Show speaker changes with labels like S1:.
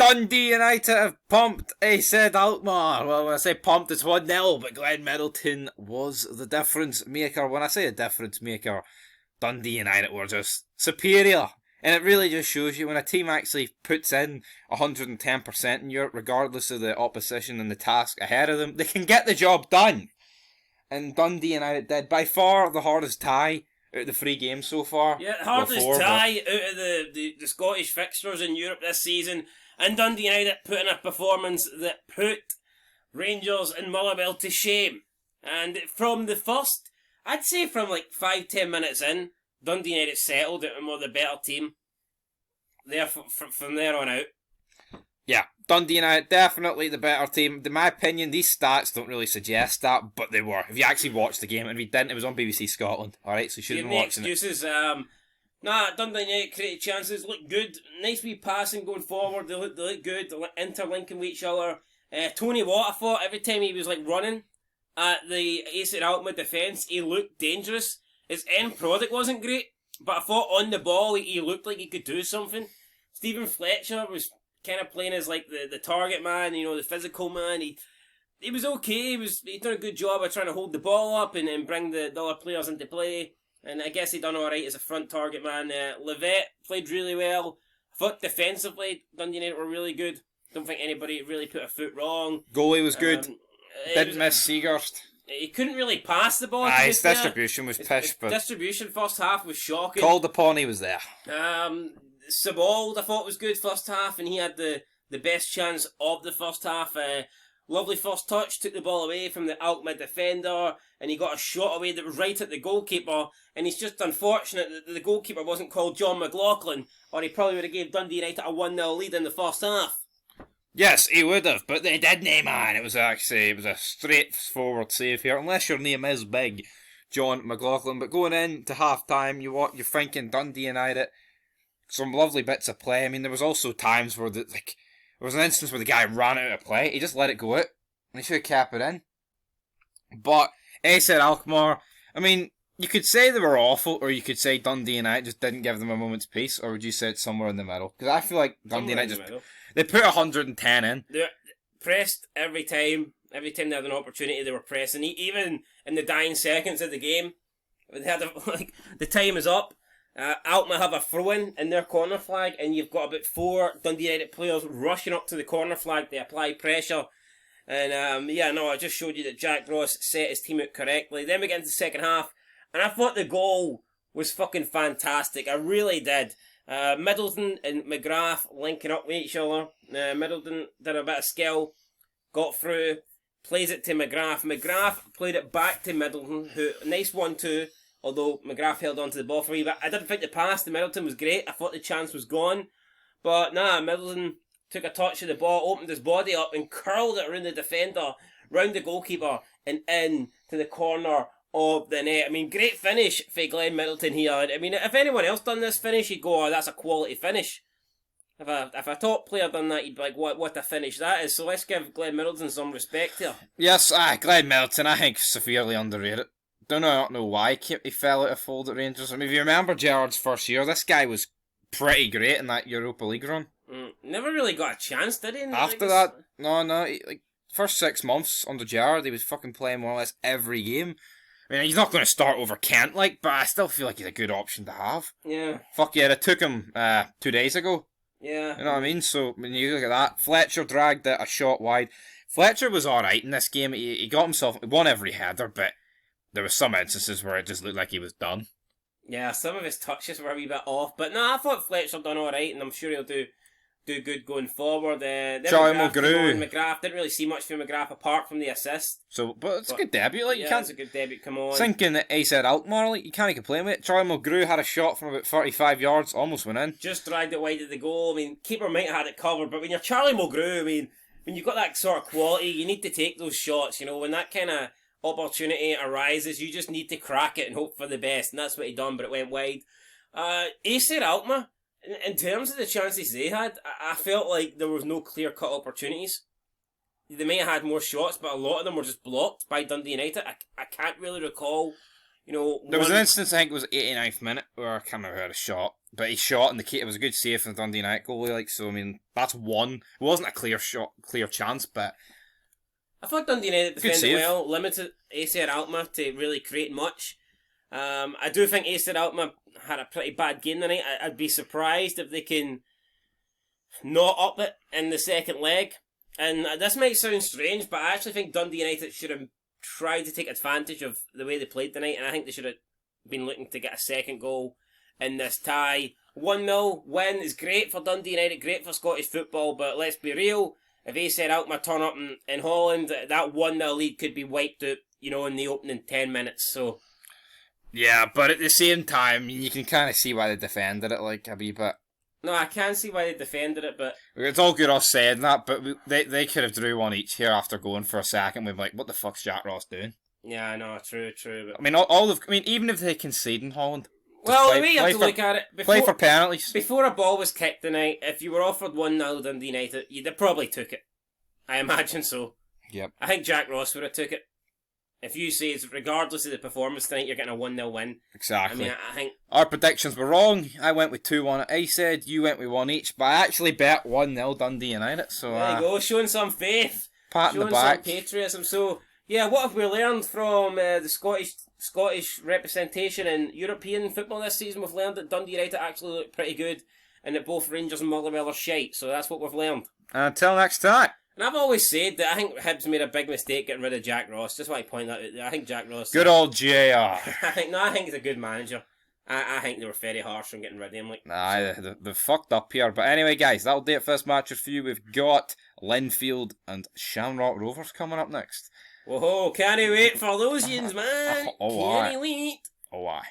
S1: Dundee United have pumped said Alkmaar. Well, when I say pumped, it's 1-0, but Glenn Middleton was the difference maker. When I say a difference maker, Dundee United were just superior. And it really just shows you when a team actually puts in 110% in Europe, regardless of the opposition and the task ahead of them, they can get the job done. And Dundee United did. By far the hardest tie out of the 3 games so far.
S2: Yeah, the hardest tie out of the Scottish fixtures in Europe this season. And Dundee United put in a performance that put Rangers and Motherwell to shame. And from the first, I'd say from like 5-10 minutes in, Dundee United settled it and were the better team. There from there on out.
S1: Yeah, Dundee United definitely the better team. In my opinion, these stats don't really suggest that, but they were. If you actually watched the game, and we didn't, it was on BBC Scotland. All right, so you should have been watching
S2: excuses. Dundee United created chances, looked good, nice wee passing going forward. They look good, interlinking with each other. Tony Watt, I thought every time he was like running at the Ace Alkmaar defence, he looked dangerous. His end product wasn't great, but I thought on the ball he looked like he could do something. Stephen Fletcher was kind of playing as like the target man, the physical man. He was okay. He done a good job of trying to hold the ball up and bring the other players into play. And I guess he done alright as a front target man. Levette played really well. I thought defensively, Dundee United were really good. Don't think anybody really put a foot wrong.
S1: Goalie was good. Didn't miss Seaghurst.
S2: He couldn't really pass the ball.
S1: His distribution was pish, but
S2: distribution first half was shocking.
S1: Called upon, he was there.
S2: Sabald, I thought was good first half, and he had the best chance of the first half. Lovely first touch, took the ball away from the Alkmaar defender, and he got a shot away that was right at the goalkeeper. And it's just unfortunate that the goalkeeper wasn't called John McLaughlin, or he probably would have gave Dundee United a 1-0 lead in the first half.
S1: Yes, he would have, but they didn't, man. It was a straightforward save here, unless your name is big, John McLaughlin. But going into half time, you're thinking Dundee United, some lovely bits of play. I mean, there was also times where there was an instance where the guy ran out of play. He just let it go out, and he should have kept it in. But said Alkmaar, I mean, you could say they were awful, or you could say Dundee United just didn't give them a moment's peace, or would you say it's somewhere in the middle? Because I feel like Dundee United they put 110 in.
S2: They pressed every time. Every time they had an opportunity, they were pressing. Even in the dying seconds of the game, they had the time is up. Alkmaar have a throw-in their corner flag, and you've got about 4 Dundee United players rushing up to the corner flag to apply pressure. And I just showed you that Jack Ross set his team out correctly. Then we get into the second half, and I thought the goal was fucking fantastic. I really did. Middleton and McGrath linking up with each other. Middleton did a bit of skill, got through, plays it to McGrath. McGrath played it back to Middleton, who nice 1-2. Although McGrath held on to the ball for me, but I didn't think the pass to Middleton was great. I thought the chance was gone, but Middleton took a touch of the ball, opened his body up, and curled it around the defender, round the goalkeeper, and in to the corner of the net. I mean, great finish for Glenn Middleton here. I mean, if anyone else done this finish, you'd go, oh, that's a quality finish. If a top player done that, you'd be like, what a finish that is. So let's give Glenn Middleton some respect here.
S1: Yes, Glenn Middleton, I think, severely underrated. I don't know why he fell out of fold at Rangers. I mean, if you remember Gerrard's first year, this guy was pretty great in that Europa League run.
S2: Never really got a chance, did he?
S1: After that, no. First 6 months under Gerrard, he was fucking playing more or less every game. I mean, he's not going to start over Kent, but I still feel like he's a good option to have.
S2: Yeah.
S1: Fuck yeah, it took him 2 days ago.
S2: Yeah.
S1: You know what I mean? So, when you look at that, Fletcher dragged it a shot wide. Fletcher was alright in this game. He got himself, he won every header, but there were some instances where it just looked like he was done.
S2: Yeah, some of his touches were a wee bit off, but I thought Fletcher done alright, and I'm sure he'll do good going forward.
S1: Charlie
S2: McGrath didn't really see much from McGrath apart from the assist.
S1: But it's a good debut.
S2: It's a good debut. Come on.
S1: Thinking that said Alkmaar, you can't complain with it. Charlie McGrew had a shot from about 35 yards, almost went in.
S2: Just dragged it wide of the goal. I mean, keeper might have had it covered, but when you're Charlie McGrew, I mean, when you've got that sort of quality, you need to take those shots. When that kind of opportunity arises, you just need to crack it and hope for the best, and that's what he done, but it went wide. Acer Alkmaar, in terms of the chances they had, I felt like there was no clear-cut opportunities. They may have had more shots, but a lot of them were just blocked by Dundee United. I can't really recall
S1: There was an instance, I think it was 89th minute, where I can't remember who had a shot, but he shot and it was a good save from the Dundee United goalie, so I mean, that's one. It wasn't a clear chance, but
S2: I thought Dundee United defended well, limited Acer Alkmaar to really create much. I do think Acer Alkmaar had a pretty bad game tonight. I'd be surprised if they can not up it in the second leg. And this might sound strange, but I actually think Dundee United should have tried to take advantage of the way they played tonight, and I think they should have been looking to get a second goal in this tie. 1-0 win is great for Dundee United, great for Scottish football, but let's be real, if Acer Alkmaar turn up in Holland, that 1-0 lead could be wiped out, in the opening 10 minutes, so...
S1: Yeah, but at the same time, you can kind of see why they defended it, like, a wee bit.
S2: No, I can see why they defended it, but...
S1: It's all good us saying that, but they could have drew one each here after going for a second. We'd be like, what the fuck's Jack Ross doing?
S2: Yeah, I know, true, but...
S1: I mean, even if they concede in Holland...
S2: Well, the way you have to look at it...
S1: Play for penalties.
S2: Before a ball was kicked tonight, if you were offered 1-0 Dundee United, you'd have probably took it. I imagine so.
S1: Yep.
S2: I think Jack Ross would have took it. If you say, regardless of the performance tonight, you're getting a 1-0 win.
S1: Exactly.
S2: I mean, I think...
S1: Our predictions were wrong. I went with 2-1 I said, you went with 1 each, but I actually bet 1-0 Dundee United, so...
S2: There you go, showing some faith.
S1: Pat in the back.
S2: Showing some patriotism. So, yeah, what have we learned from the Scottish representation in European football this season? We've learned that Dundee United actually look pretty good, and that both Rangers and Motherwell are shite, so that's what we've learned.
S1: Until next time.
S2: And I've always said that I think Hibs made a big mistake getting rid of Jack Ross. Just want to point that out there. I think Jack Ross...
S1: Good old JR.
S2: I think he's a good manager. I think they were very harsh on getting rid of him.
S1: They're fucked up here. But anyway, guys, that'll do it for this match review. We've got Linfield and Shamrock Rovers coming up next.
S2: Whoa, can't wait for those yins, man.
S1: Oh,
S2: can't wait.
S1: Oh, aye.